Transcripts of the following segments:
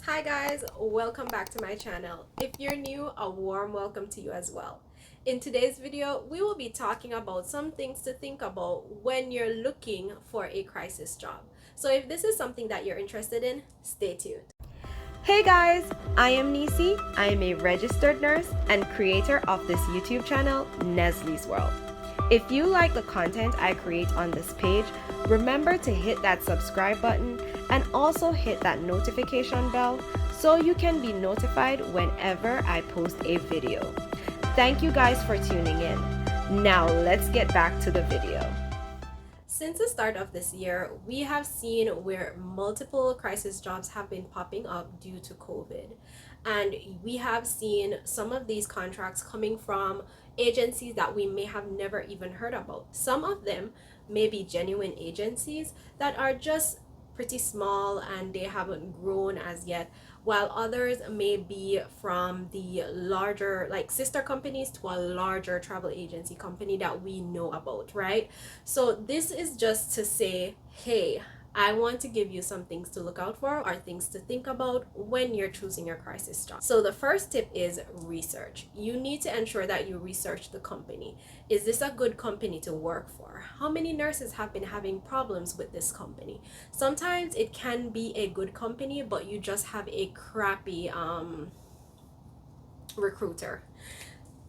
Hi guys, welcome back to my channel. If you're new, a warm welcome to you as well. In today's video, we will be talking about some things to think about when you're looking for a crisis job. So if this is something that you're interested in, stay tuned. Hey guys, I am Nisi. I am a registered nurse and creator of this YouTube channel, Neslie's World. If you like the content I create on this page, remember to hit that subscribe button and also hit that notification bell so you can be notified whenever I post a video. Thank you guys for tuning in. Now let's get back to the video. Since the start of this year, we have seen where multiple crisis jobs have been popping up due to COVID. And we have seen some of these contracts coming from agencies that we may have never even heard about. Some of them may be genuine agencies that are just pretty small and they haven't grown as yet, while others may be from the larger, like sister companies to a larger travel agency company that we know about, right? So this is just to say, hey, I want to give you some things to look out for or things to think about when you're choosing your crisis job. So the first tip is research. You need to ensure that you research the company. Is this a good company to work for? How many nurses have been having problems with this company? Sometimes it can be a good company, but you just have a crappy recruiter,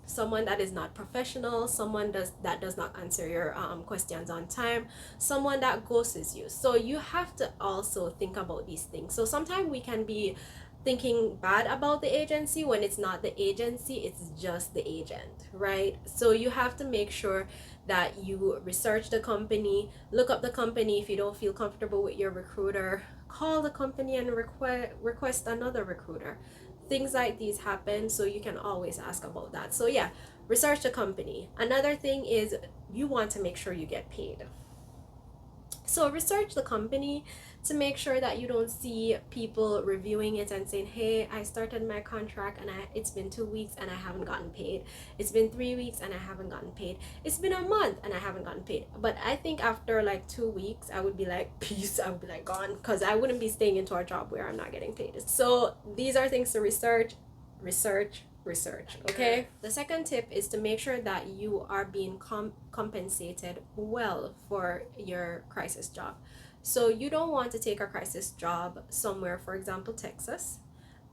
someone that is not professional, someone that does not answer your questions on time, someone that ghosts you. So you have to also think about these things. So sometimes we can be thinking bad about the agency when it's not the agency, it's just the agent, right? So you have to make sure that you research the company, look up the company. If you don't feel comfortable with your recruiter, call the company and request another recruiter. Things like these happen, so you can always ask about that. So yeah, research the company. Another thing is you want to make sure you get paid. So research the company to make sure that you don't see people reviewing it and saying, hey, I started my contract and it's been 2 weeks and I haven't gotten paid. It's been 3 weeks and I haven't gotten paid. It's been a month and I haven't gotten paid. But I think after like 2 weeks, I would be like, peace, I would be like gone, because I wouldn't be staying into a job where I'm not getting paid. So these are things to research, okay? The second tip is to make sure that you are being compensated well for your crisis job. So you don't want to take a crisis job somewhere, for example Texas,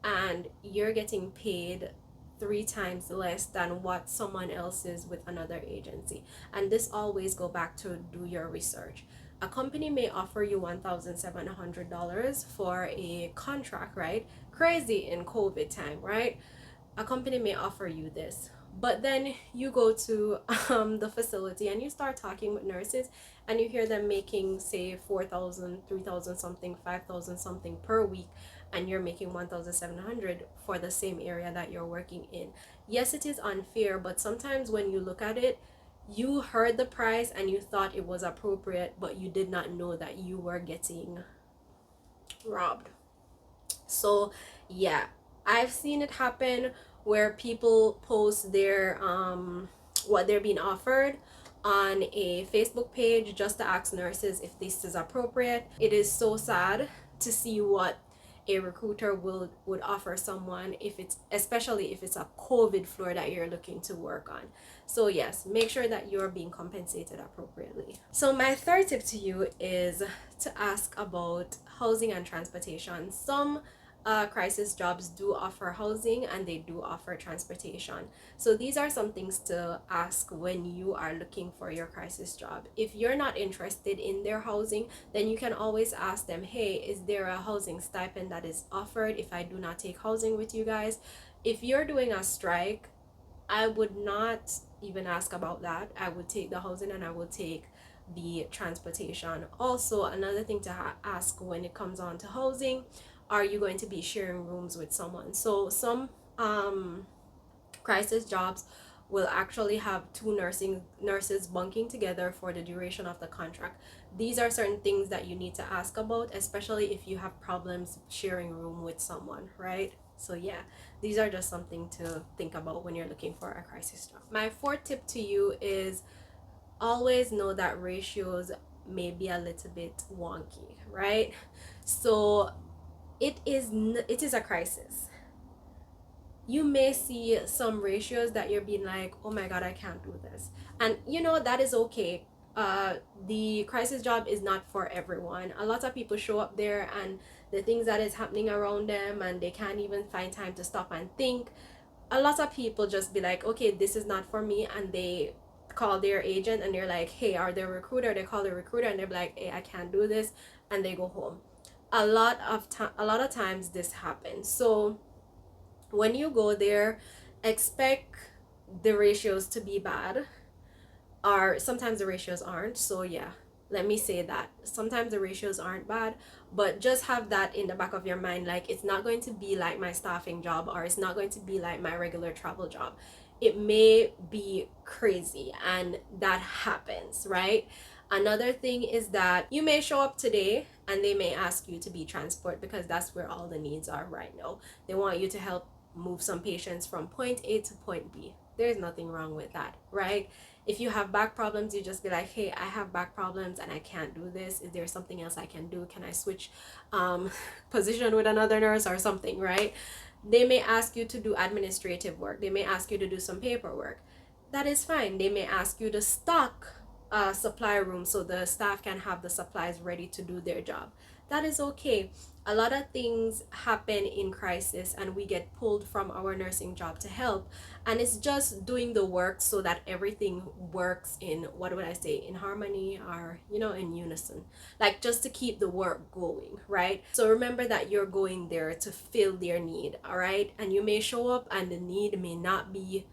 and you're getting paid 3 times less than what someone else is with another agency. And this always go back to do your research. A company may offer you $1,700 for a contract, right? Crazy in COVID time, right? A company may offer you this, but then you go to the facility and you start talking with nurses and you hear them making, say, 4,000, 3,000 something, 5,000 something per week, and you're making 1,700 for the same area that you're working in. Yes, it is unfair, but sometimes when you look at it, you heard the price and you thought it was appropriate, but you did not know that you were getting robbed. So yeah, I've seen it happen where people post their what they're being offered on a Facebook page just to ask nurses if this is appropriate. It is so sad to see what a recruiter would offer someone, if it's, especially if it's a COVID floor that you're looking to work on. So yes, make sure that you're being compensated appropriately. So my third tip to you is to ask about housing and transportation. Some crisis jobs do offer housing and they do offer transportation. So these are some things to ask when you are looking for your crisis job. If you're not interested in their housing, then you can always ask them, hey, is there a housing stipend that is offered if I do not take housing with you guys? If you're doing a strike, I would not even ask about that. I would take the housing and I would take the transportation. Also, another thing to ask when it comes on to housing, are you going to be sharing rooms with someone? So some crisis jobs will actually have two nurses bunking together for the duration of the contract. These are certain things that you need to ask about, especially if you have problems sharing room with someone, right? So yeah, these are just something to think about when you're looking for a crisis job. My fourth tip to you is always know that ratios may be a little bit wonky, right? So it is a crisis. You may see some ratios that you're being like, oh my god, I can't do this, and that is okay. The crisis job is not for everyone. A lot of people show up there and the things that is happening around them, and they can't even find time to stop and think. A lot of people just be like, okay, this is not for me, and they call their agent and they're like, hey, are they recruiter? They call the recruiter and they're like, hey, I can't do this, and they go home. A lot of times this happens. So when you go there, expect the ratios to be bad, or sometimes the ratios aren't. So yeah, let me say that sometimes the ratios aren't bad, but just have that in the back of your mind, like it's not going to be like my staffing job, or it's not going to be like my regular travel job. It may be crazy, and that happens, right? Another thing is that you may show up today and they may ask you to be transport, because that's where all the needs are right now. They want you to help move some patients from point A to point B. There's nothing wrong with that, right? If you have back problems, you just be like, hey, I have back problems and I can't do this. Is there something else I can do? Can I switch position with another nurse or something, right? They may ask you to do administrative work. They may ask you to do some paperwork. That is fine. They may ask you to stock a supply room so the staff can have the supplies ready to do their job. That is okay. A lot of things happen in crisis and we get pulled from our nursing job to help, and it's just doing the work so that everything works in, what would I say, in harmony, or in unison, like just to keep the work going, right? So remember that you're going there to fill their need, all right? And you may show up and the need may not be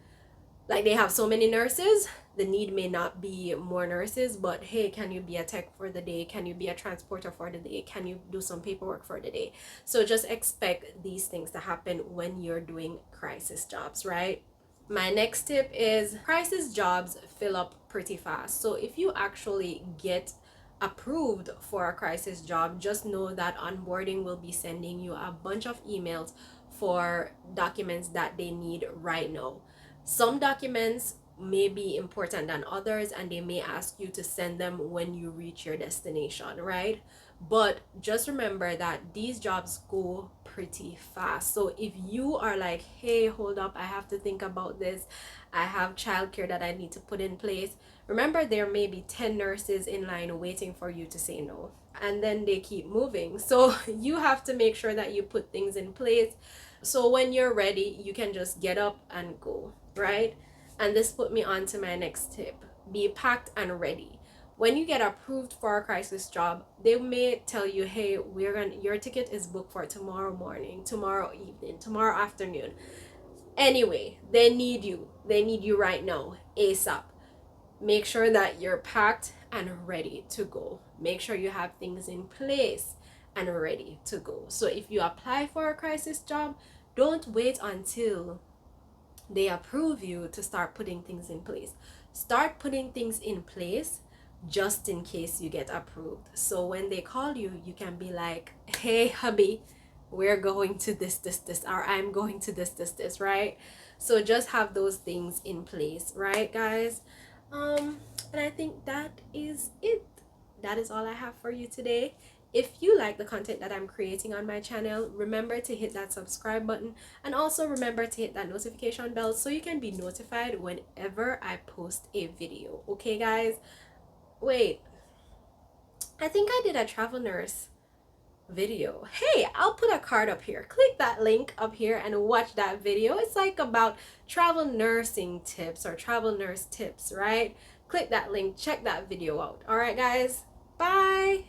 like they have so many nurses. The need may not be more nurses, but hey, can you be a tech for the day? Can you be a transporter for the day? Can you do some paperwork for the day? So just expect these things to happen when you're doing crisis jobs, right? My next tip is crisis jobs fill up pretty fast. So if you actually get approved for a crisis job, just know that onboarding will be sending you a bunch of emails for documents that they need right now. Some documents may be important than others, and they may ask you to send them when you reach your destination, right? But just remember that these jobs go pretty fast. So if you are like, hey, hold up, I have to think about this, I have childcare that I need to put in place, remember there may be 10 nurses in line waiting for you to say no. And then they keep moving. So you have to make sure that you put things in place. So when you're ready, you can just get up and go, right? And this put me on to my next tip. Be packed and ready. When you get approved for a crisis job, they may tell you, hey, your ticket is booked for tomorrow morning, tomorrow evening, tomorrow afternoon. Anyway, they need you. They need you right now, ASAP. Make sure that you're packed and ready to go. Make sure you have things in place and ready to go. So if you apply for a crisis job, don't wait until they approve you to start putting things in place. Start putting things in place just in case you get approved. So when they call you, you can be like, hey, hubby, we're going to this, or I'm going to this, right? So just have those things in place, right, guys? And I think that is it. That is all I have for you today. If you like the content that I'm creating on my channel, remember to hit that subscribe button, and also remember to hit that notification bell so you can be notified whenever I post a video. Okay, guys? Wait, I think I did a travel nurse video. Hey, I'll put a card up here. Click that link up here and watch that video. It's like about travel nursing tips or travel nurse tips, right? Click that link, check that video out. All right, guys, bye.